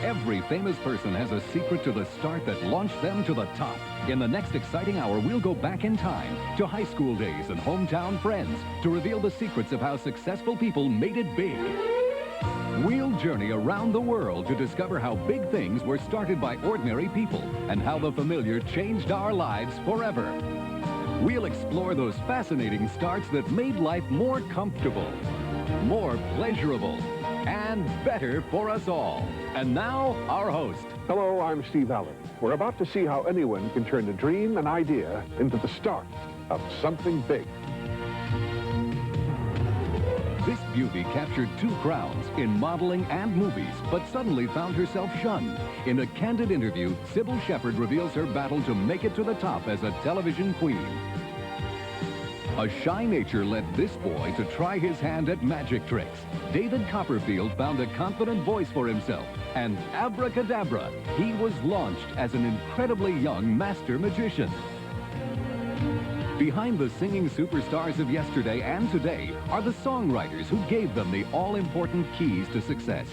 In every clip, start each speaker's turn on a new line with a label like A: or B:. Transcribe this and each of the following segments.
A: Every famous person has a secret to the start that launched them to the top. In the next exciting hour, we'll go back in time to high school days and hometown friends to reveal the secrets of how successful people made it big. We'll journey around the world to discover how big things were started by ordinary people and how the familiar changed our lives forever. We'll explore those fascinating starts that made life more comfortable, more pleasurable, and better for us all. And now, our host.
B: Hello, I'm Steve Allen. We're about to see how anyone can turn a dream and idea into the start of something big.
A: This beauty captured 2 crowns in modeling and movies, but suddenly found herself shunned. In a candid interview, Cybill Shepherd reveals her battle to make it to the top as a television queen. A shy nature led this boy to try his hand at magic tricks. David Copperfield found a confident voice for himself, and abracadabra, he was launched as an incredibly young master magician. Behind the singing superstars of yesterday and today are the songwriters who gave them the all-important keys to success.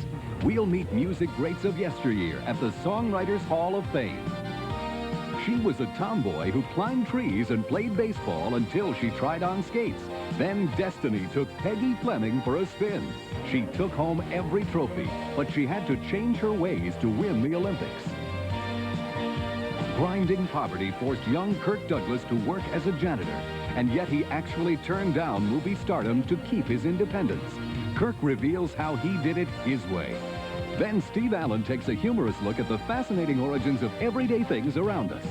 A: We'll meet music greats of yesteryear at the Songwriters Hall of Fame. She was a tomboy who climbed trees and played baseball until she tried on skates. Then destiny took Peggy Fleming for a spin. She took home every trophy, but she had to change her ways to win the Olympics. Grinding poverty forced young Kirk Douglas to work as a janitor, and yet he actually turned down movie stardom to keep his independence. Kirk reveals how he did it his way. Then Steve Allen takes a humorous look at the fascinating origins of everyday things around us.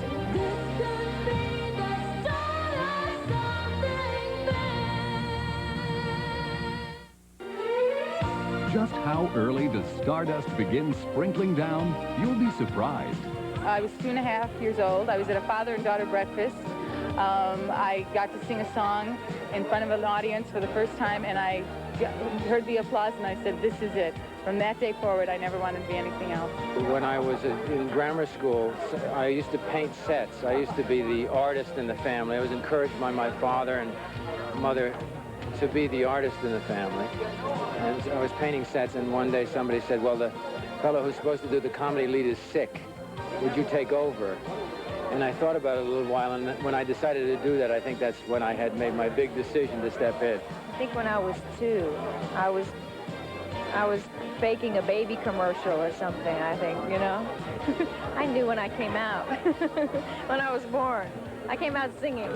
A: Just how early does stardust begin sprinkling down? You'll be surprised.
C: I was 2.5 years old. I was at a father and daughter breakfast. I got to sing a song in front of an audience for the first time, and I heard the applause, and I said, this is it. From that day forward, I never wanted to be anything else.
D: When I was in grammar school, I used to paint sets. I used to be the artist in the family. I was encouraged by my father and mother to be the artist in the family. And I was painting sets, and one day somebody said, well, the fellow who's supposed to do the comedy lead is sick. Would you take over? And I thought about it a little while, and when I decided to do that, I think that's when I had made my big decision to step in.
E: I think when I was 2, I was baking a baby commercial or something, I think, you know? I knew when I came out, when I was born. I came out singing.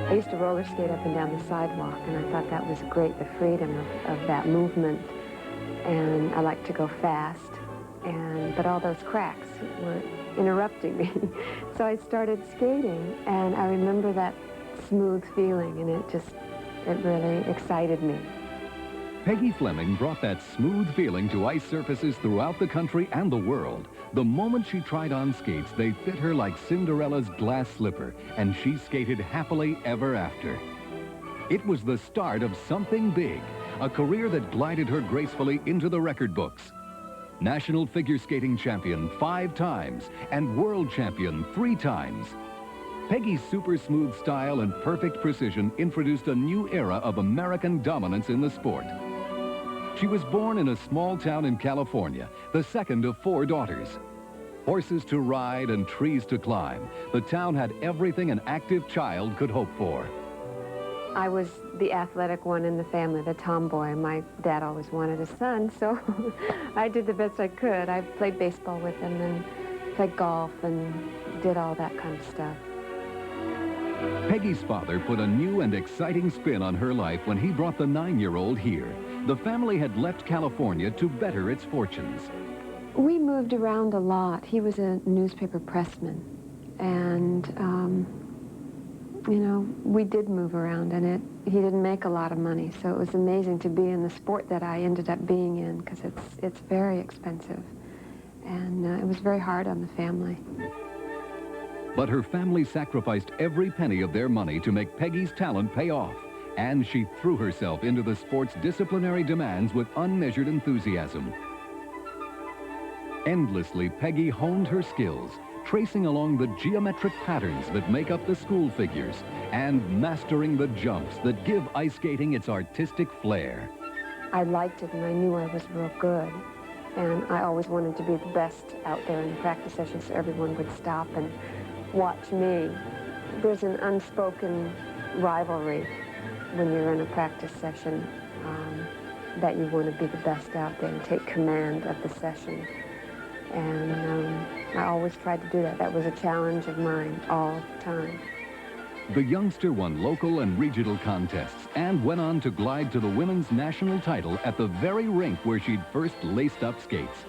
F: I used to roller skate up and down the sidewalk, and I thought that was great, the freedom of that movement. And I liked to go fast, but all those cracks were interrupting me. So I started skating, and I remember that smooth feeling, and it really excited me.
A: Peggy Fleming brought that smooth feeling to ice surfaces throughout the country and the world. The moment she tried on skates, they fit her like Cinderella's glass slipper, and she skated happily ever after. It was the start of something big, a career that glided her gracefully into the record books. National figure skating champion 5 times and world champion 3 times. Peggy's super smooth style and perfect precision introduced a new era of American dominance in the sport. She was born in a small town in California, the second of 4 daughters. Horses to ride and trees to climb, the town had everything an active child could hope for.
F: I was the athletic one in the family, the tomboy. My dad always wanted a son, so I did the best I could. I played baseball with him and played golf and did all that kind of stuff.
A: Peggy's father put a new and exciting spin on her life when he brought the 9-year-old here. The family had left California to better its fortunes.
F: We moved around a lot. He was a newspaper pressman, and you know, we did move around, and he didn't make a lot of money, so it was amazing to be in the sport that I ended up being in, because it's very expensive, and it was very hard on the family.
A: But her family sacrificed every penny of their money to make Peggy's talent pay off, and she threw herself into the sport's disciplinary demands with unmeasured enthusiasm. Endlessly, Peggy honed her skills, tracing along the geometric patterns that make up the school figures and mastering the jumps that give ice skating its artistic flair.
F: I liked it and I knew I was real good. And I always wanted to be the best out there in the practice sessions so everyone would stop and watch me. There's an unspoken rivalry when you're in a practice session that you want to be the best out there and take command of the session. And I always tried to do that. That was a challenge of mine all the time.
A: The youngster won local and regional contests and went on to glide to the women's national title at the very rink where she'd first laced up skates.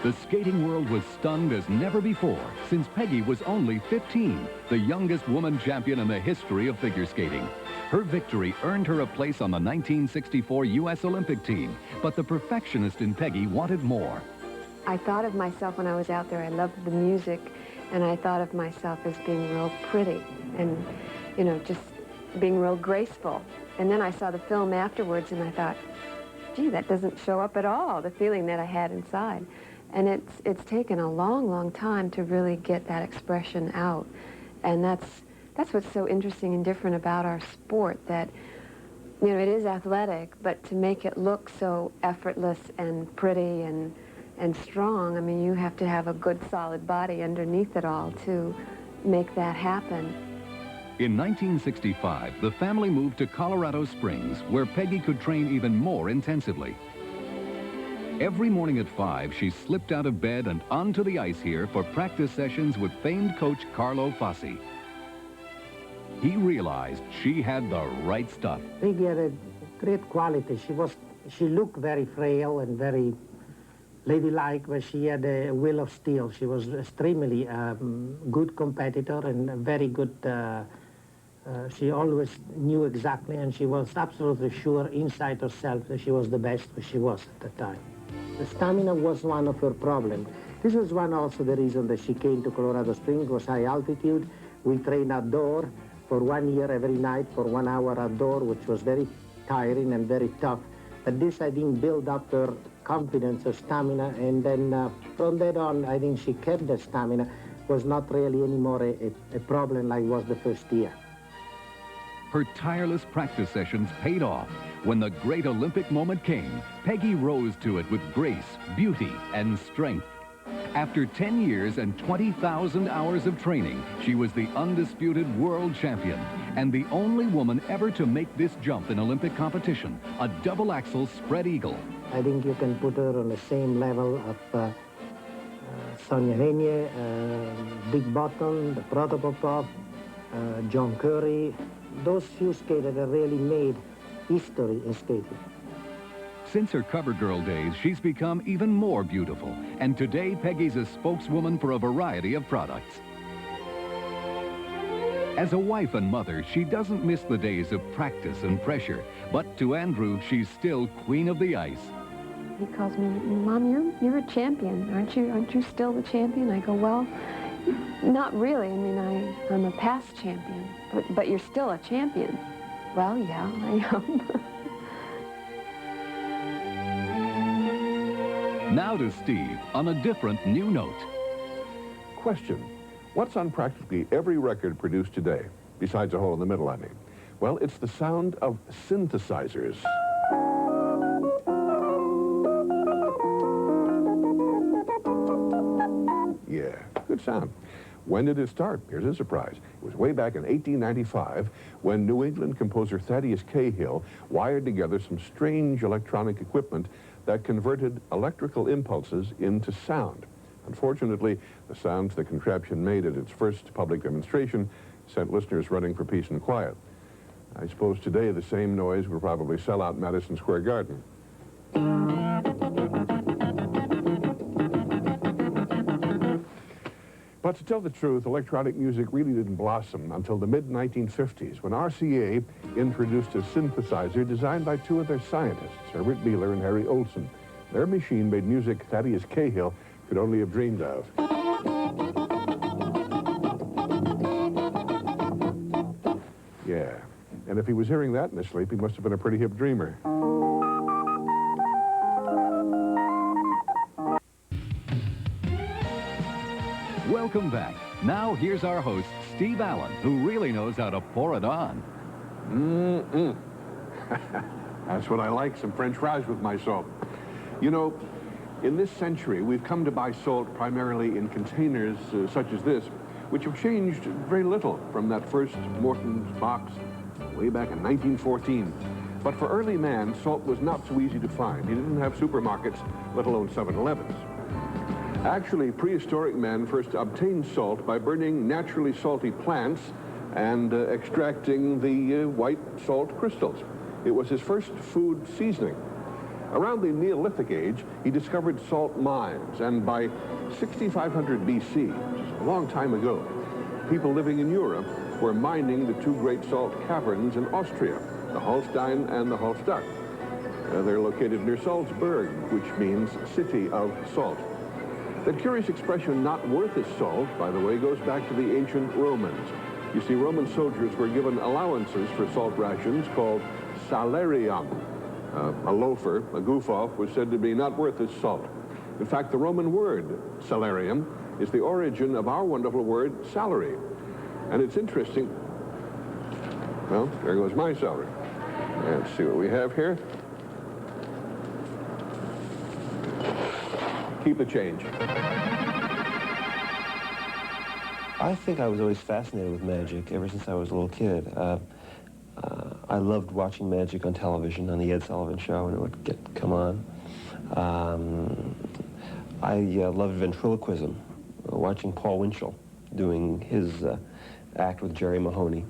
A: The skating world was stunned as never before, since Peggy was only 15, the youngest woman champion in the history of figure skating. Her victory earned her a place on the 1964 U.S. Olympic team, but the perfectionist in Peggy wanted more.
F: I thought of myself when I was out there, I loved the music, and I thought of myself as being real pretty and, you know, just being real graceful. And then I saw the film afterwards and I thought, gee, that doesn't show up at all, the feeling that I had inside. And it's taken a long, long time to really get that expression out. And that's what's so interesting and different about our sport, that, you know, it is athletic, but to make it look so effortless and pretty and strong, I mean, you have to have a good, solid body underneath it all to make that happen.
A: In 1965, the family moved to Colorado Springs, where Peggy could train even more intensively. Every morning at 5, she slipped out of bed and onto the ice here for practice sessions with famed coach Carlo Fassi. He realized she had the right stuff.
G: Peggy had a great quality. She looked very frail and very ladylike, but she had a will of steel. She was extremely good competitor and very good. She always knew exactly, and she was absolutely sure inside herself that she was the best she was at the time. The stamina was one of her problems. This was one also the reason that she came to Colorado Springs, was high altitude. We trained outdoor for 1 year every night for 1 hour outdoor, which was very tiring and very tough. But this, I think, built up her confidence, her stamina, and then from that on, I think she kept the stamina. Was not really anymore a problem like was the first year.
A: Her tireless practice sessions paid off. When the great Olympic moment came, Peggy rose to it with grace, beauty, and strength. After 10 years and 20,000 hours of training, she was the undisputed world champion and the only woman ever to make this jump in Olympic competition, a double-axel spread eagle.
G: I think you can put her on the same level of Sonia Renier, Dick Bottom, the Protopopov, John Curry. Those few skaters that really made history in skating.
A: Since her cover girl days, she's become even more beautiful. And today, Peggy's a spokeswoman for a variety of products. As a wife and mother, she doesn't miss the days of practice and pressure. But to Andrew, she's still queen of the ice.
F: He calls me, Mom, you're a champion. Aren't you still the champion? I go, well, not really. I mean, I'm a past champion. But you're still a champion. Well, yeah, I am.
A: Now to Steve, on a different new note.
B: Question. What's on practically every record produced today? Besides a hole in the middle, I mean. Well, it's the sound of synthesizers. Yeah, good sound. When did it start? Here's a surprise. It was way back in 1895 when New England composer Thaddeus Cahill wired together some strange electronic equipment that converted electrical impulses into sound. Unfortunately, the sounds the contraption made at its first public demonstration sent listeners running for peace and quiet. I suppose today the same noise will probably sell out Madison Square Garden. But to tell the truth, electronic music really didn't blossom until the mid-1950s, when RCA introduced a synthesizer designed by two of their scientists, Herbert Beeler and Harry Olson. Their machine made music Thaddeus Cahill could only have dreamed of. Yeah, and if he was hearing that in his sleep, he must have been a pretty hip dreamer.
A: Welcome back. Now here's our host, Steve Allen, who really knows how to pour it on.
B: That's what I like, some French fries with my salt. You know, in this century, we've come to buy salt primarily in containers such as this, which have changed very little from that first Morton's box way back in 1914. But for early man, salt was not so easy to find. He didn't have supermarkets, let alone 7-Elevens. Actually, prehistoric man first obtained salt by burning naturally salty plants and extracting the white salt crystals. It was his first food seasoning. Around the Neolithic age, he discovered salt mines, and by 6500 BC, which is a long time ago, people living in Europe were mining the two great salt caverns in Austria, the Holstein and the Hallstatt. They're located near Salzburg, which means city of salt. That curious expression, not worth his salt, by the way, goes back to the ancient Romans. You see, Roman soldiers were given allowances for salt rations called salarium. A loafer, a goof-off, was said to be not worth his salt. In fact, the Roman word salarium is the origin of our wonderful word salary. And it's interesting. Well, there goes my salary. Let's see what we have here. Keep the change.
H: I think I was always fascinated with magic ever since I was a little kid. I loved watching magic on television, on the Ed Sullivan Show, and it would come on. I loved ventriloquism, watching Paul Winchell doing his act with Jerry Mahoney.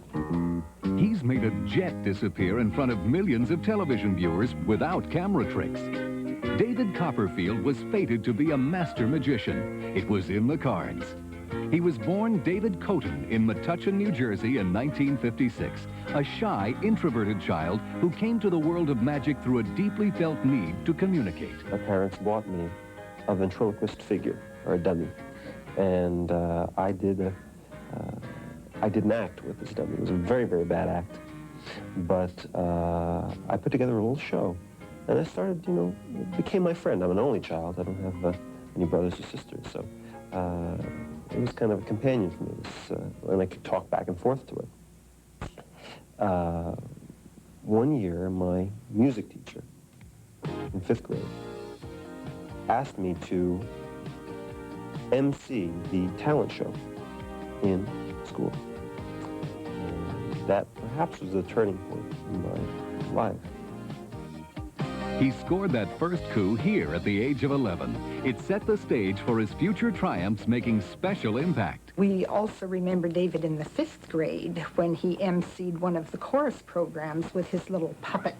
A: He's made a jet disappear in front of millions of television viewers without camera tricks. David Copperfield was fated to be a master magician. It was in the cards. He was born David Coton in Metuchen, New Jersey in 1956, a shy, introverted child who came to the world of magic through a deeply felt need to communicate.
H: My parents bought me a ventriloquist figure, or a dummy, and I did an act with this dummy. It was a very, very bad act, but I put together a little show, and I started, it became my friend. I'm an only child. I don't have any brothers or sisters, so it was kind of a companion for me, and I could talk back and forth to it. One year, my music teacher in 5th grade asked me to MC the talent show in school. And that perhaps was a turning point in my life.
A: He scored that first coup here at the age of 11. It set the stage for his future triumphs, making special impact.
I: We also remember David in the 5th grade when he emceed one of the chorus programs with his little puppet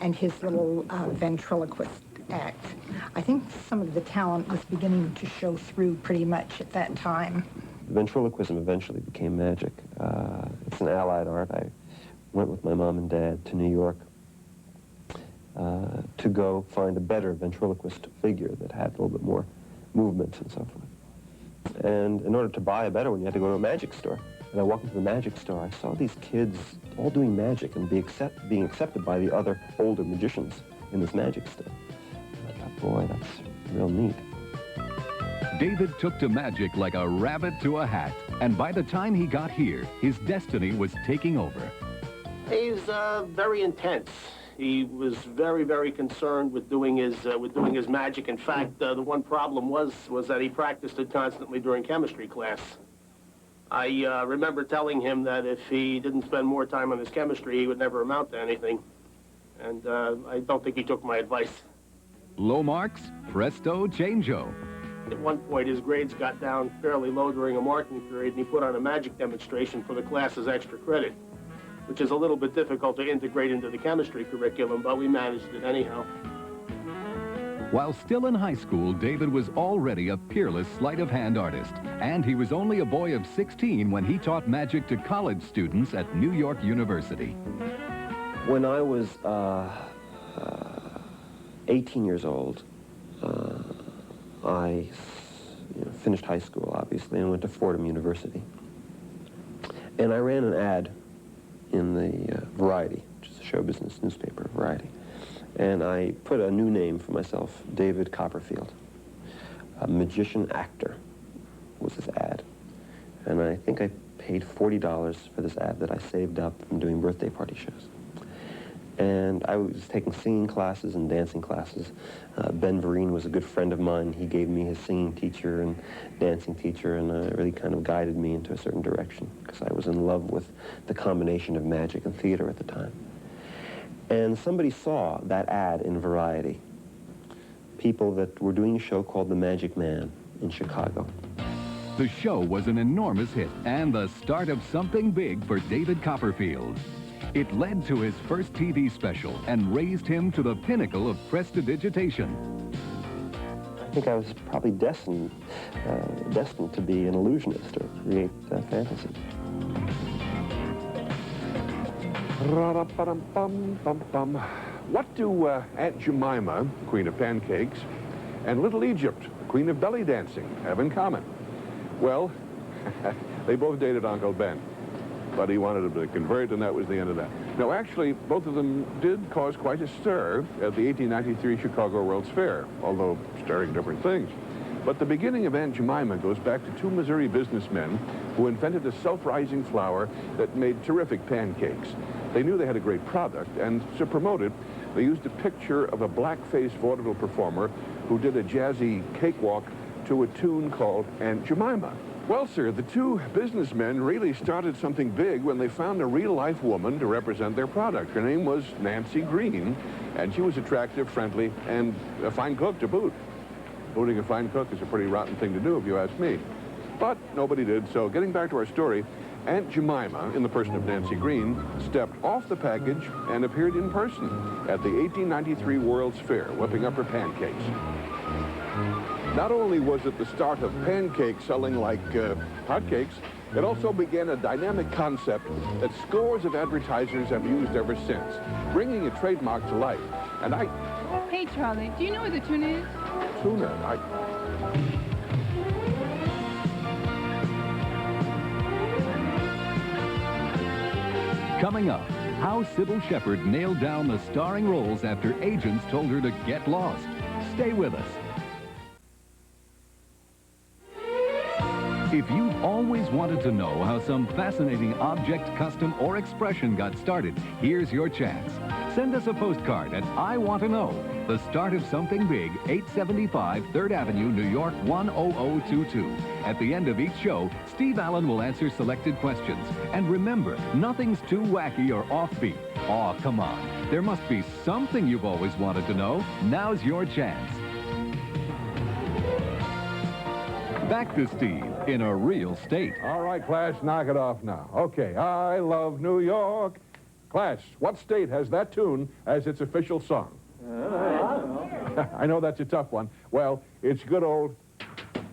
I: and his little ventriloquist act. I think some of the talent was beginning to show through pretty much at that time.
H: Ventriloquism eventually became magic. It's an allied art. I went with my mom and dad to New York to go find a better ventriloquist figure that had a little bit more movement and so forth. And in order to buy a better one, you had to go to a magic store. And I walked into the magic store. I saw these kids all doing magic and being accepted by the other older magicians in this magic store. I thought, boy, that's real neat.
A: David took to magic like a rabbit to a hat, and by the time he got here, his destiny was taking over.
J: He's very intense. He was very, very concerned with doing his magic. In fact, the one problem was that he practiced it constantly during chemistry class. I remember telling him that if he didn't spend more time on his chemistry, he would never amount to anything. And I don't think he took my advice.
A: Low marks, presto, changeo.
J: At one point, his grades got down fairly low during a marking period, and he put on a magic demonstration for the class as extra credit, which is a little bit difficult to integrate into the chemistry curriculum, but we managed it anyhow.
A: While still in high school, David was already a peerless sleight-of-hand artist, and he was only a boy of 16 when he taught magic to college students at New York University.
H: When I was 18 years old, I finished high school, obviously, and went to Fordham University. And I ran an ad in the Variety, which is a show business newspaper, Variety. And I put a new name for myself, David Copperfield. A magician actor was this ad. And I think I paid $40 for this ad that I saved up from doing birthday party shows. And I was taking singing classes and dancing classes. Ben Vereen was a good friend of mine. He gave me his singing teacher and dancing teacher, and really kind of guided me into a certain direction, because I was in love with the combination of magic and theater at the time. And somebody saw that ad in Variety, people that were doing a show called The Magic Man in Chicago.
A: The show was an enormous hit and the start of something big for David Copperfield. It led to his first TV special and raised him to the pinnacle of prestidigitation.
H: I think I was probably destined to be an illusionist or create fantasy.
B: What do Aunt Jemima, Queen of Pancakes, and Little Egypt, Queen of Belly Dancing, have in common? Well, they both dated Uncle Ben, but he wanted him to convert, and that was the end of that. No, actually, both of them did cause quite a stir at the 1893 Chicago World's Fair, although stirring different things. But the beginning of Aunt Jemima goes back to two Missouri businessmen who invented a self-rising flour that made terrific pancakes. They knew they had a great product, and to promote it, they used a picture of a black-faced vaudeville performer who did a jazzy cakewalk to a tune called Aunt Jemima. Well, sir, the two businessmen really started something big when they found a real-life woman to represent their product. Her name was Nancy Green, and she was attractive, friendly, and a fine cook to boot. Booting a fine cook is a pretty rotten thing to do, if you ask me. But nobody did, so getting back to our story, Aunt Jemima, in the person of Nancy Green, stepped off the package and appeared in person at the 1893 World's Fair, whipping up her pancakes. Not only was it the start of pancakes selling like hotcakes, it also began a dynamic concept that scores of advertisers have used ever since, bringing a trademark to life. And
C: Hey, Charlie, do you know where the tuna is?
B: Tuna,
A: Coming up, how Cybill Shepherd nailed down the starring roles after agents told her to get lost. Stay with us. If you've always wanted to know how some fascinating object, custom, or expression got started, here's your chance. Send us a postcard at I Want to Know. The start of something big, 875 3rd Avenue, New York, 10022. At the end of each show, Steve Allen will answer selected questions. And remember, nothing's too wacky or offbeat. Aw, come on. There must be something you've always wanted to know. Now's your chance. Back to Steve in a real state.
B: All right, class, knock it off now. Okay, I love New York. Class, what state has that tune as its official song? I know that's a tough one. Well, it's good old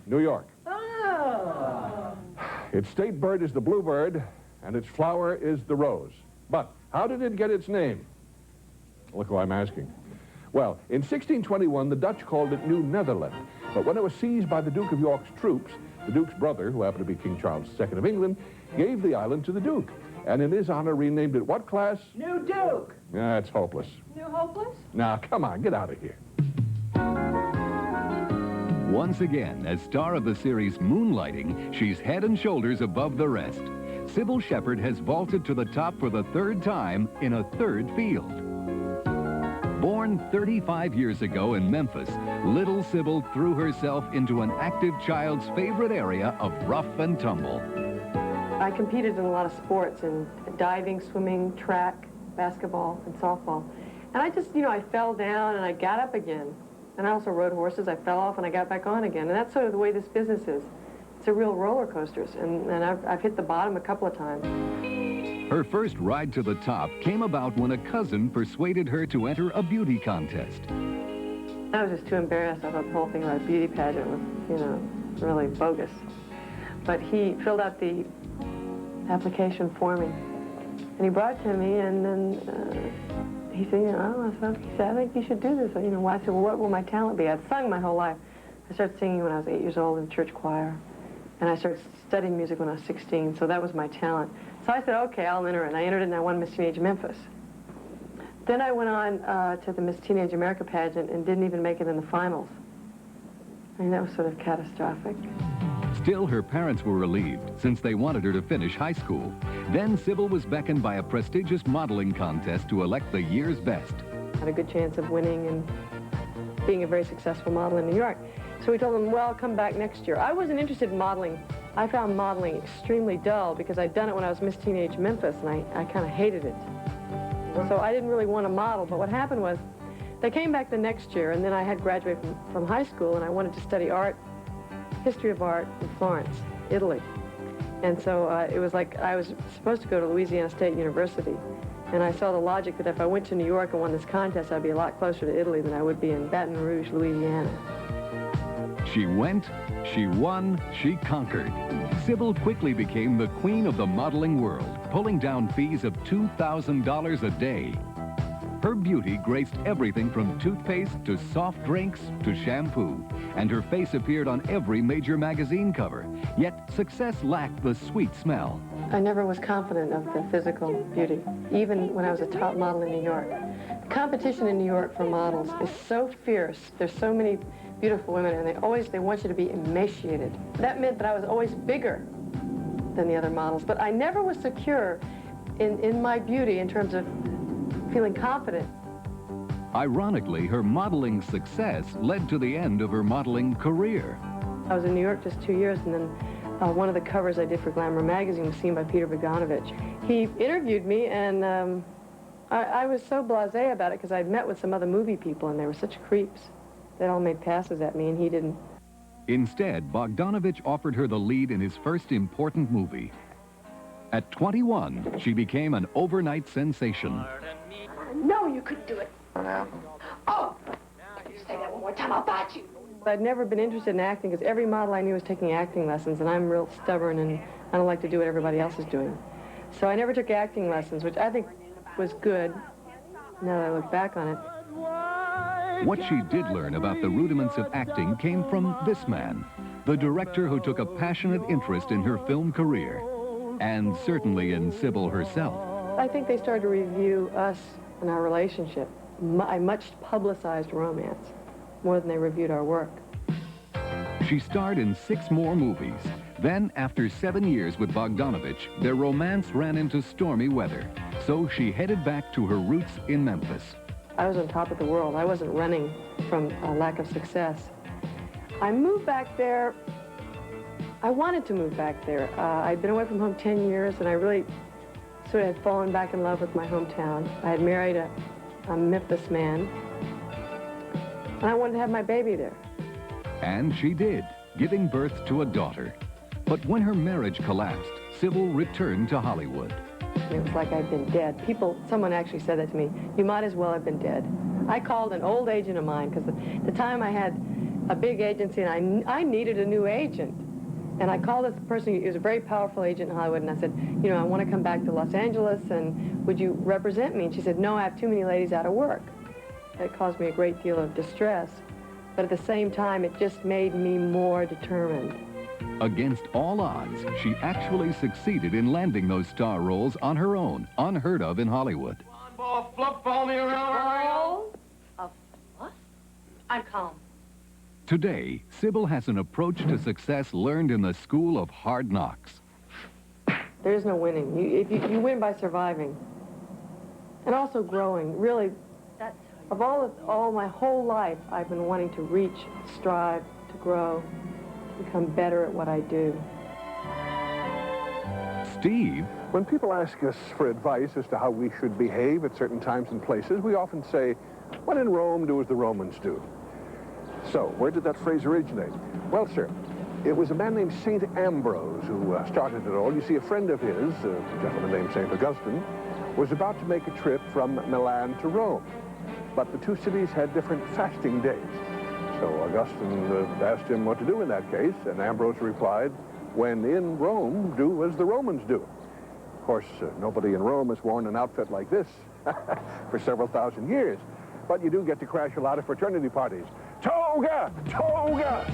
B: New York. Oh. Its state bird is the bluebird, and its flower is the rose. But how did it get its name? Look who I'm asking. Well, in 1621, the Dutch called it New Netherland. But when it was seized by the Duke of York's troops, the Duke's brother, who happened to be King Charles II of England, gave the island to the Duke. And in his honor, renamed it what, class?
K: New Duke.
B: That's hopeless.
C: New hopeless?
B: Now, come on, get out of here.
A: Once again, as star of the series Moonlighting, she's head and shoulders above the rest. Cybill Shepherd has vaulted to the top for the third time in a third field. Born 35 years ago in Memphis, little Cybill threw herself into an active child's favorite area of rough and tumble.
F: I competed in a lot of sports, in diving, swimming, track, basketball, and softball. And I just, I fell down and I got up again. And I also rode horses. I fell off and I got back on again. And that's sort of the way this business is. It's a real roller coaster. And I've hit the bottom a couple of times.
A: Her first ride to the top came about when a cousin persuaded her to enter a beauty contest.
F: I was just too embarrassed. I thought the whole thing about a beauty pageant was, really bogus. But he filled out the application for me. And he brought it to me, and then he said, I think you should do this. I said, well, what will my talent be? I'd sung my whole life. I started singing when I was 8 years old in the church choir. And I started studying music when I was 16, so that was my talent. So I said, okay, I'll enter it. And I entered it, and I won Miss Teenage Memphis. Then I went on to the Miss Teenage America pageant and didn't even make it in the finals. I mean, that was sort of catastrophic.
A: Still, her parents were relieved since they wanted her to finish high school. Then Cybill was beckoned by a prestigious modeling contest to elect the year's best.
K: Had a good chance of winning and being a very successful model in New York. So we told them, well, come back next year. I wasn't interested in modeling. I found modeling extremely dull because I'd done it when I was Miss Teenage Memphis, and I kind of hated it. So I didn't really want to model, but what happened was they came back the next year, and then I had graduated from high school, and I wanted to study art, history of art in Florence, Italy. And so it was like I was supposed to go to Louisiana State University, and I saw the logic that if I went to New York and won this contest, I'd be a lot closer to Italy than I would be in Baton Rouge, Louisiana.
A: She went, she won, she conquered. Cybill quickly became the queen of the modeling world, pulling down fees of $2,000 a day. Her beauty graced everything from toothpaste to soft drinks to shampoo, and her face appeared on every major magazine cover. Yet success lacked the sweet smell.
K: I never was confident of the physical beauty, even when I was a top model in New York. The competition in New York for models is so fierce. There's so many beautiful women, and they want you to be emaciated. That meant that I was always bigger than the other models, but I never was secure in my beauty in terms of feeling confident.
A: Ironically, her modeling success led to the end of her modeling career.
K: I was in New York just 2 years, and then one of the covers I did for Glamour magazine was seen by Peter Bogdanovich. He interviewed me, and I was so blasé about it because I'd met with some other movie people, and they were such creeps. They all made passes at me, and he didn't.
A: Instead, Bogdanovich offered her the lead in his first important movie. At 21, she became an overnight sensation.
L: No, you couldn't do it.
M: Now.
L: Oh! You say that one more time, I'll bite you.
K: I'd never been interested in acting because every model I knew was taking acting lessons, and I'm real stubborn, and I don't like to do what everybody else is doing. So I never took acting lessons, which I think was good, now that I look back on it.
A: What she did learn about the rudiments of acting came from this man, the director who took a passionate interest in her film career, and certainly in Cybill herself.
K: I think they started to review us and our relationship, a much publicized romance, more than they reviewed our work.
A: She starred in 6 more movies. Then, after 7 years with Bogdanovich, their romance ran into stormy weather. So she headed back to her roots in Memphis.
K: I was on top of the world. I wasn't running from a lack of success. I moved back there. I wanted to move back there. I'd been away from home 10 years, and I really sort of had fallen back in love with my hometown. I had married a Memphis man, and I wanted to have my baby there.
A: And she did, giving birth to a daughter. But when her marriage collapsed, Cybill returned to Hollywood.
K: It was like I'd been dead. Someone actually said that to me, you might as well have been dead. I called an old agent of mine, because at the time I had a big agency, and I needed a new agent. And I called this person, he was a very powerful agent in Hollywood, and I said, you know, I want to come back to Los Angeles, and would you represent me? And she said, no, I have too many ladies out of work. That caused me a great deal of distress. But at the same time, it just made me more determined.
A: Against all odds, she actually succeeded in landing those star roles on her own, unheard of in Hollywood.
L: I'm calm.
A: Today, Cybill has an approach to success learned in the school of hard knocks.
K: There is no winning. You win by surviving. And also growing. Really, of all my whole life, I've been wanting to reach, strive, to grow, to become better at what I do.
A: Steve?
B: When people ask us for advice as to how we should behave at certain times and places, we often say, when in Rome, do as the Romans do. So, where did that phrase originate? Well, sir, it was a man named St. Ambrose who started it all. You see, a friend of his, a gentleman named St. Augustine, was about to make a trip from Milan to Rome. But the two cities had different fasting days. So Augustine asked him what to do in that case, and Ambrose replied, when in Rome, do as the Romans do. Of course, nobody in Rome has worn an outfit like this for several thousand years. But you do get to crash a lot of fraternity parties. Toga! Toga!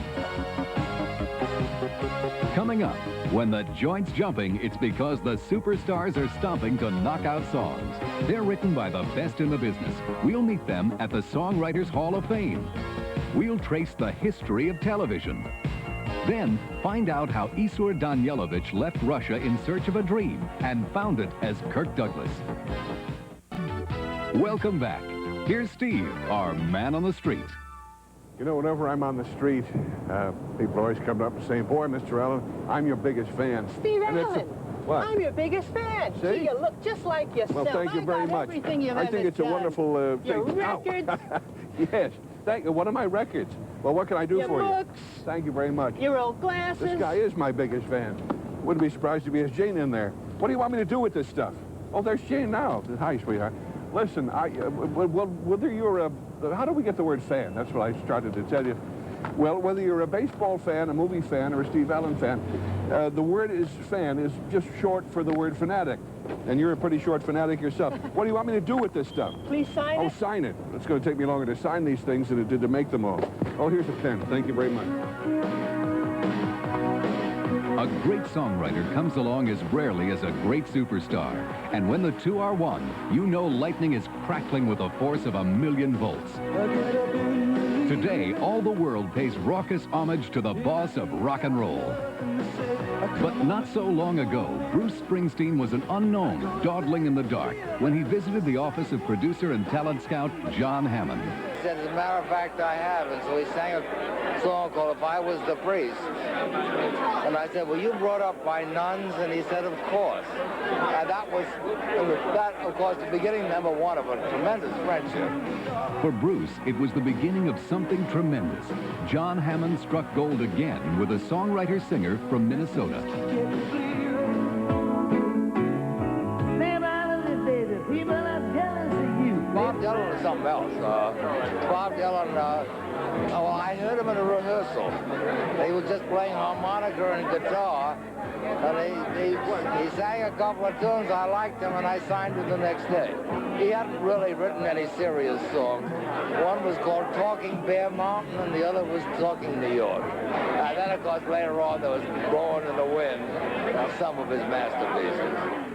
A: Coming up, when the joint's jumping, it's because the superstars are stomping to knock out songs. They're written by the best in the business. We'll meet them at the Songwriters Hall of Fame. We'll trace the history of television. Then, find out how Isur Danielovich left Russia in search of a dream and found it as Kirk Douglas. Welcome back. Here's Steve, our man on the street.
B: You know, whenever I'm on the street, people always come up and say, boy, Mr. Allen, I'm your biggest fan.
M: Steve
B: And
M: Allen,
B: what?
M: I'm your biggest fan.
B: See?
M: You look just like yourself.
B: Well, thank you very much.
M: Everything you've
B: I think
M: ever
B: it's a
M: done.
B: wonderful
M: Your
B: thing.
M: records.
B: Yes. Thank you. What are my records? Well, what can I do
M: Your
B: for
M: books.
B: you? Thank you very much.
M: Your old glasses.
B: This guy is my biggest fan. Wouldn't be surprised if he has Jane in there. What do you want me to do with this stuff? Oh, there's Jane now. Hi, sweetheart. Listen, whether you're a... How do we get the word fan? That's what I started to tell you. Well, whether you're a baseball fan, a movie fan, or a Steve Allen fan, the word fan is just short for the word fanatic. And you're a pretty short fanatic yourself. What do you want me to do with this stuff?
M: Please sign it.
B: Oh, sign it. It's going to take me longer to sign these things than it did to make them all. Oh, here's a pen. Thank you very much.
A: A great songwriter comes along as rarely as a great superstar. And when the two are one, you know lightning is crackling with a force of 1,000,000 volts. Today, all the world pays raucous homage to the boss of rock and roll. But not so long ago, Bruce Springsteen was an unknown, dawdling in the dark when he visited the office of producer and talent scout John Hammond.
N: He said, as a matter of fact, I have. And so he sang a song called If I Was the Priest. And I said, well, you brought up by nuns? And he said, of course. And that, of course, the beginning, number one, of a tremendous friendship.
A: For Bruce, it was the beginning of something tremendous. John Hammond struck gold again with a songwriter-singer from Minnesota.
N: Bob Dylan was something else. Bob Dylan, well, I heard him in a rehearsal. He was just playing harmonica and guitar, and he sang a couple of tunes. I liked him, and I signed him the next day. He hadn't really written any serious songs. One was called Talking Bear Mountain, and the other was Talking New York. And then, of course, later on, there was Blowing in the Wind, some of his masterpieces.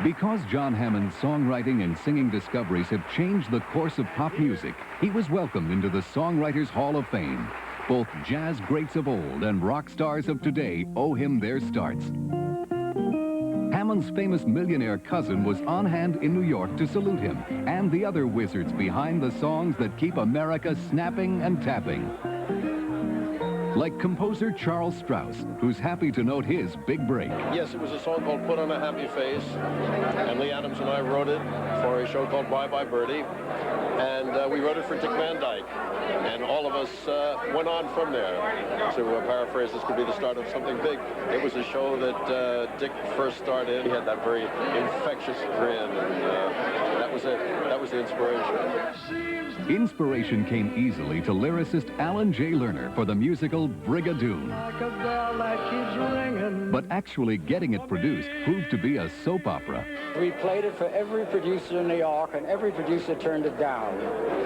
A: Because John Hammond's songwriting and singing discoveries have changed the course of pop music, he was welcomed into the Songwriters Hall of Fame. Both jazz greats of old and rock stars of today owe him their starts. Hammond's famous millionaire cousin was on hand in New York to salute him, and the other wizards behind the songs that keep America snapping and tapping. Like composer Charles Strauss, who's happy to note his big break.
O: Yes, it was a song called Put on a Happy Face, and Lee Adams and I wrote it for a show called Bye Bye Birdie, and we wrote it for Dick Van Dyke, and all of us went on from there. To paraphrase, this could be the start of something big. It was a show that Dick first starred in. He had that very infectious grin, and that was the inspiration.
A: Inspiration came easily to lyricist Alan J. Lerner for the musical Brigadoon. But actually getting it produced proved to be a soap opera.
P: We played it for every producer in New York, and every producer turned it down,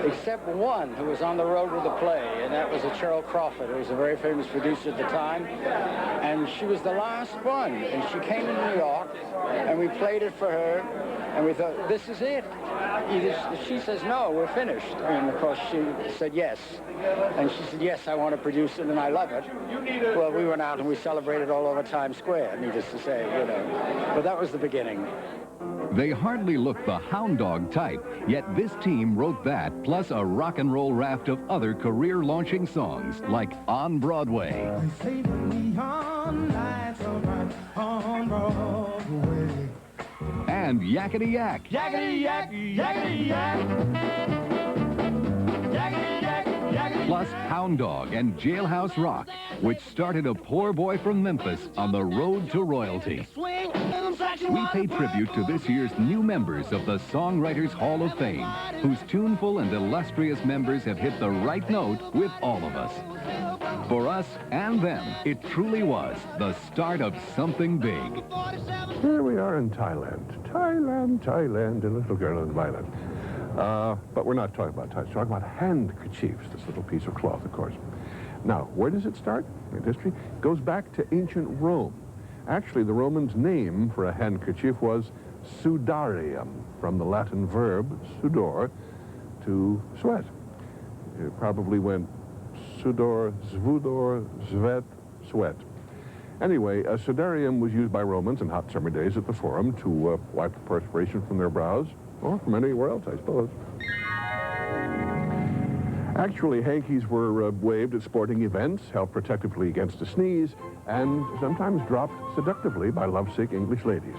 P: except one who was on the road with the play, and that was Cheryl Crawford, who was a very famous producer at the time. And she was the last one, and she came to New York, and we played it for her, and we thought, this is it. She says, no, we're finished. And, of course, she said yes. And she said, yes, I want to produce it, and I love it. Well, we went out and we celebrated all over Times Square, needless to say, you know. But that was the beginning.
A: They hardly look the hound dog type, yet this team wrote that, plus a rock and roll raft of other career-launching songs, like On Broadway. And Yakety Yak.
Q: Yakety yak, yakety yak. Yakety yak, yakety
A: Plus Hound Dog and Jailhouse Rock, which started a poor boy from Memphis on the road to royalty. We pay tribute to this year's new members of the Songwriters Hall of Fame, whose tuneful and illustrious members have hit the right note with all of us. For us and them, it truly was the start of something big.
B: Here we are in Thailand. Thailand, a little girl in violet. But we're not talking about Thai. We're talking about handkerchiefs, this little piece of cloth, of course. Now, where does it start in history? It goes back to ancient Rome. Actually, the Romans' name for a handkerchief was sudarium, from the Latin verb sudor, to sweat. It probably went sudor, zvudor, zvet, sweat. Anyway, a sudarium was used by Romans in hot summer days at the Forum to wipe the perspiration from their brows, or from anywhere else, I suppose. Actually, hankies were waved at sporting events, held protectively against a sneeze, and sometimes dropped seductively by lovesick English ladies.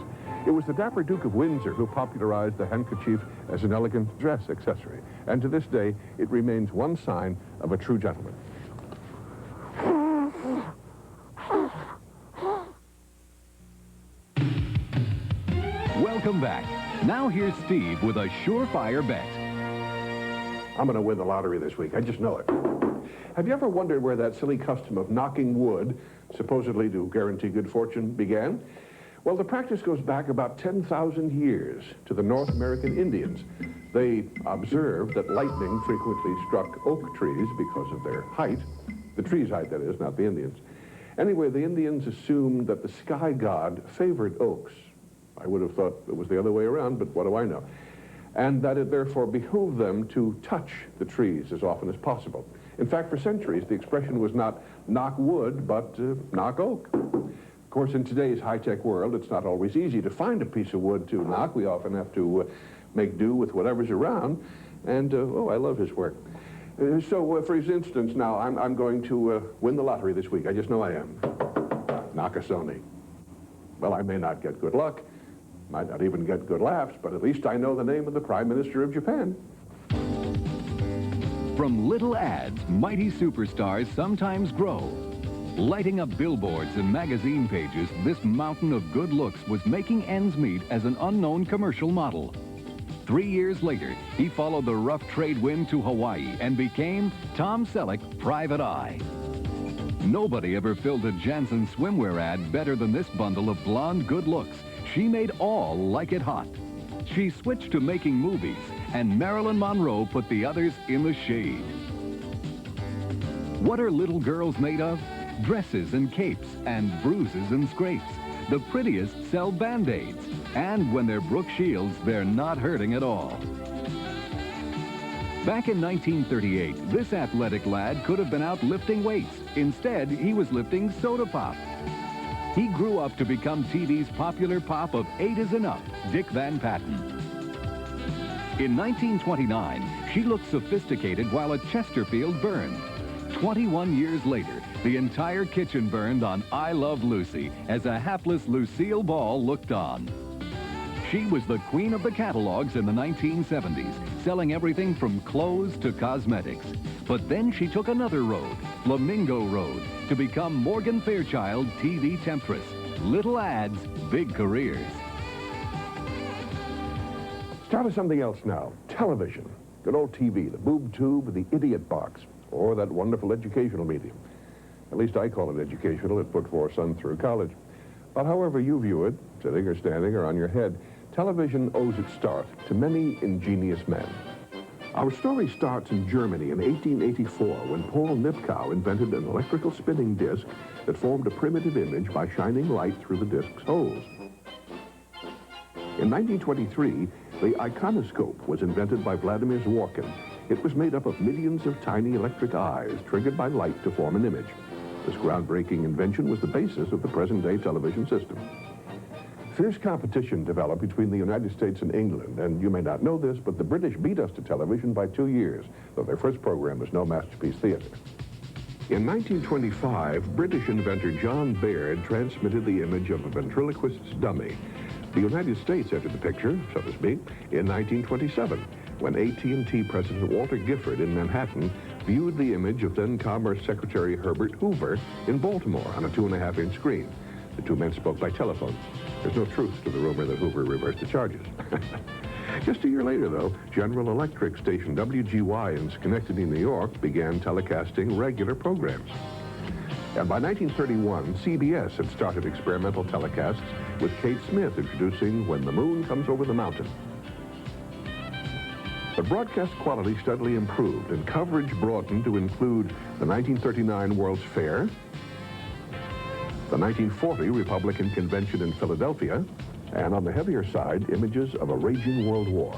B: It was the dapper Duke of Windsor who popularized the handkerchief as an elegant dress accessory, and to this day, it remains one sign of a true gentleman.
A: Welcome back. Now here's Steve with a surefire bet.
B: I'm going to win the lottery this week. I just know it. Have you ever wondered where that silly custom of knocking wood, supposedly to guarantee good fortune, began? Well, the practice goes back about 10,000 years to the North American Indians. They observed that lightning frequently struck oak trees because of their height. The tree's height, that is, not the Indians. Anyway, the Indians assumed that the sky god favored oaks. I would have thought it was the other way around, but what do I know? And that it therefore behooved them to touch the trees as often as possible. In fact, for centuries, the expression was not knock wood, but knock oak. Of course, in today's high-tech world, it's not always easy to find a piece of wood to knock. We often have to make do with whatever's around. And, oh, I love his work. So, for instance, now, I'm going to win the lottery this week. I just know I am. Nakasone. Well, I may not get good luck. Might not even get good laughs, but at least I know the name of the Prime Minister of Japan.
A: From little ads, mighty superstars sometimes grow. Lighting up billboards and magazine pages, this mountain of good looks was making ends meet as an unknown commercial model. 3 years later, he followed the rough trade wind to Hawaii and became Tom Selleck, Private Eye. Nobody ever filled a Janssen swimwear ad better than this bundle of blonde good looks. She made all like it hot. She switched to making movies, and Marilyn Monroe put the others in the shade. What are little girls made of? Dresses and capes, and bruises and scrapes. The prettiest sell Band-Aids, and when they're Brooke Shields, they're not hurting at all. Back in 1938, this athletic lad could have been out lifting weights. Instead, he was lifting soda pop. He grew up to become TV's popular pop of 8 is enough, Dick Van Patten. In 1929, she looked sophisticated while a Chesterfield burned. 21 years later, the entire kitchen burned on I Love Lucy as a hapless Lucille Ball looked on. She was the queen of the catalogs in the 1970s, selling everything from clothes to cosmetics. But then she took another road, Flamingo Road, to become Morgan Fairchild TV temptress. Little ads, big careers.
B: Start with something else now. Television. Good old TV, the boob tube, the idiot box, or that wonderful educational medium. At least I call it educational. It put 4 sons through college. But however you view it, sitting or standing or on your head, television owes its start to many ingenious men. Our story starts in Germany in 1884 when Paul Nipkow invented an electrical spinning disc that formed a primitive image by shining light through the disc's holes. In 1923, the iconoscope was invented by Vladimir Zworykin. It was made up of millions of tiny electric eyes triggered by light to form an image. This groundbreaking invention was the basis of the present-day television system. Fierce competition developed between the United States and England, and you may not know this, but the British beat us to television by 2 years, though their first program was no Masterpiece Theater. In 1925, British inventor John Baird transmitted the image of a ventriloquist's dummy. The United States entered the picture, so to speak, in 1927, when AT&T President Walter Gifford in Manhattan viewed the image of then Commerce Secretary Herbert Hoover in Baltimore on a 2.5-inch screen. The two men spoke by telephone. There's no truth to the rumor that Hoover reversed the charges. Just a year later, though, General Electric station WGY in Schenectady, New York, began telecasting regular programs. And by 1931, CBS had started experimental telecasts with Kate Smith introducing When the Moon Comes Over the Mountain. But broadcast quality steadily improved, and coverage broadened to include the 1939 World's Fair, the 1940 Republican Convention in Philadelphia, and on the heavier side, images of a raging world war.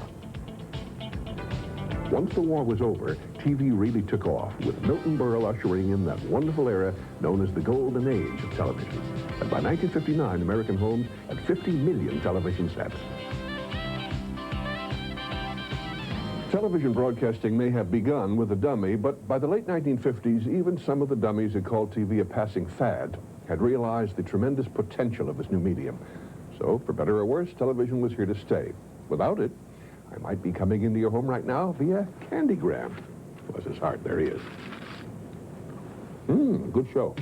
B: Once the war was over, TV really took off, with Milton Berle ushering in that wonderful era known as the golden age of television. And by 1959, American homes had 50 million television sets. Television broadcasting may have begun with a dummy, but by the late 1950s, even some of the dummies who called TV a passing fad had realized the tremendous potential of this new medium. So, for better or worse, television was here to stay. Without it, I might be coming into your home right now via Candygram. Bless his heart, there he is. Good show.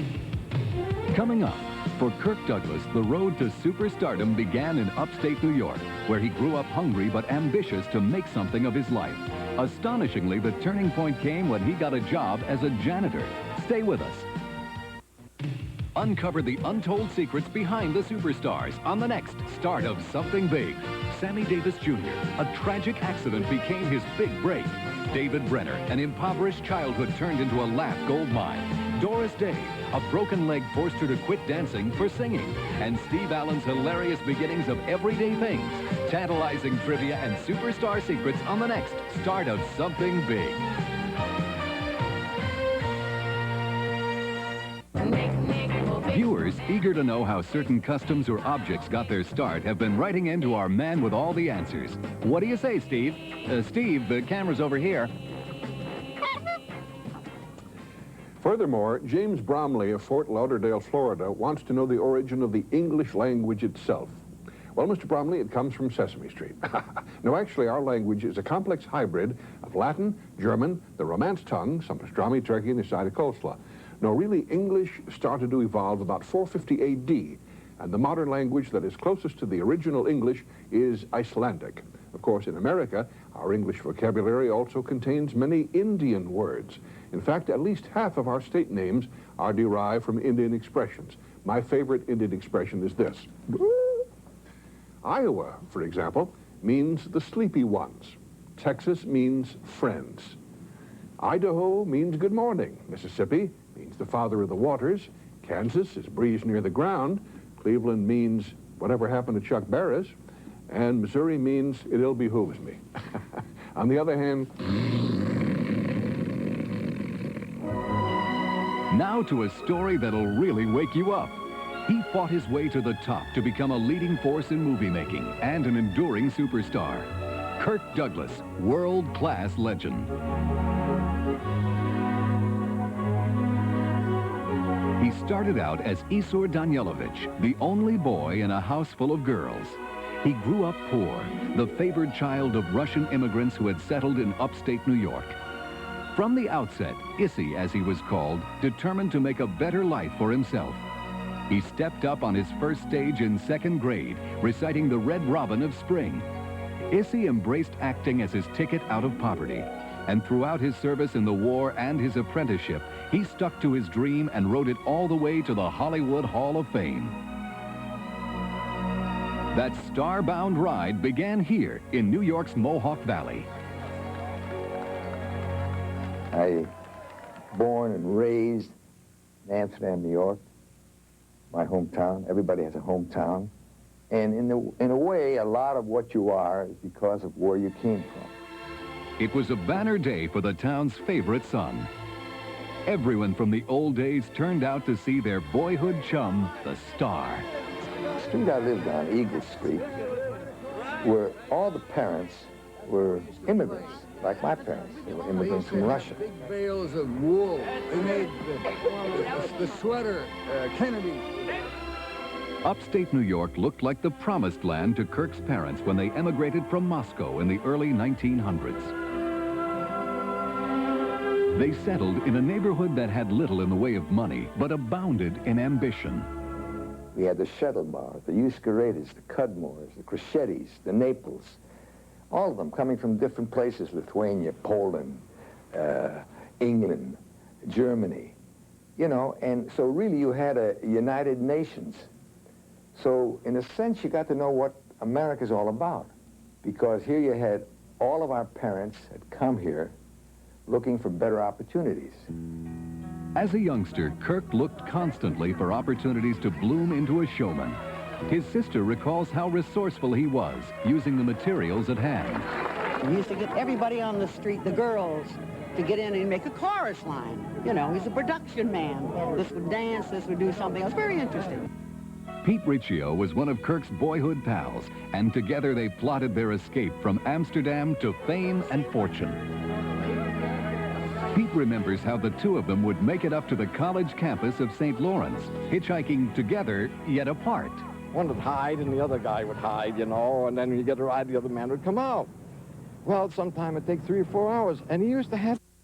A: Coming up, for Kirk Douglas, the road to superstardom began in upstate New York, where he grew up hungry but ambitious to make something of his life. Astonishingly, the turning point came when he got a job as a janitor. Stay with us. Uncover the untold secrets behind the superstars on the next Start of Something Big. Sammy Davis Jr., a tragic accident became his big break. David Brenner, an impoverished childhood turned into a laugh gold mine. Doris Day, a broken leg forced her to quit dancing for singing. And Steve Allen's hilarious beginnings of everyday things. Tantalizing trivia and superstar secrets on the next Start of Something Big. Viewers eager to know how certain customs or objects got their start have been writing into our man with all the answers. What do you say, Steve? Steve, the camera's over here.
B: Furthermore, James Bromley of Fort Lauderdale, Florida, wants to know the origin of the English language itself. Well, Mr. Bromley, it comes from Sesame Street. No, actually, our language is a complex hybrid of Latin, German, the Romance tongue, some pastrami, turkey, and a side of coleslaw. No, really, English started to evolve about 450 A.D., and the modern language that is closest to the original English is Icelandic. Of course, in America, our English vocabulary also contains many Indian words. In fact, at least half of our state names are derived from Indian expressions. My favorite Indian expression is this. Iowa, for example, means the sleepy ones. Texas means friends. Idaho means good morning. Mississippi means the father of the waters. Kansas is breeze near the ground. Cleveland means whatever happened to Chuck Barris. And Missouri means it ill behooves me. On the other hand...
A: Now to a story that'll really wake you up. He fought his way to the top to become a leading force in movie making and an enduring superstar. Kirk Douglas, world-class legend. He started out as Isur Danielovich, the only boy in a house full of girls. He grew up poor, the favored child of Russian immigrants who had settled in upstate New York. From the outset, Issy, as he was called, determined to make a better life for himself. He stepped up on his first stage in second grade, reciting the Red Robin of Spring. Issy embraced acting as his ticket out of poverty. And throughout his service in the war and his apprenticeship, he stuck to his dream and rode it all the way to the Hollywood Hall of Fame. That star-bound ride began here in New York's Mohawk Valley.
N: I born and raised in Amsterdam, New York, my hometown. Everybody has a hometown. And in a way, a lot of what you are is because of where you came from.
A: It was a banner day for the town's favorite son. Everyone from the old days turned out to see their boyhood chum, the star.
N: The street I lived on, Eagle Street, where all the parents were immigrants, like my parents. They were immigrants from Russia.
R: Big bales of wool. They made the sweater, Kennedy.
A: Upstate New York looked like the promised land to Kirk's parents when they emigrated from Moscow in the early 1900s. They settled in a neighborhood that had little in the way of money, but abounded in ambition.
N: We had the Shettlebars, the Euskaretas, the Cudmores, the Crescettis, the Naples, all of them coming from different places, Lithuania, Poland, England, Germany, you know, and so really you had a United Nations. So in a sense, you got to know what America's all about, because here you had all of our parents had come here looking for better opportunities.
A: As a youngster, Kirk looked constantly for opportunities to bloom into a showman. His sister recalls how resourceful he was, using the materials at hand.
S: We used to get everybody on the street, the girls, to get in and make a chorus line. You know, he's a production man. This would dance, this would do something else. Very interesting.
A: Pete Riccio was one of Kirk's boyhood pals, and together they plotted their escape from Amsterdam to fame and fortune. Pete remembers how the two of them would make it up to the college campus of St. Lawrence, hitchhiking together yet apart.
T: One would hide and the other guy would hide, you know, and then when you get a ride, the other man would come out. Well, sometime it'd take 3 or 4 hours, and he used to have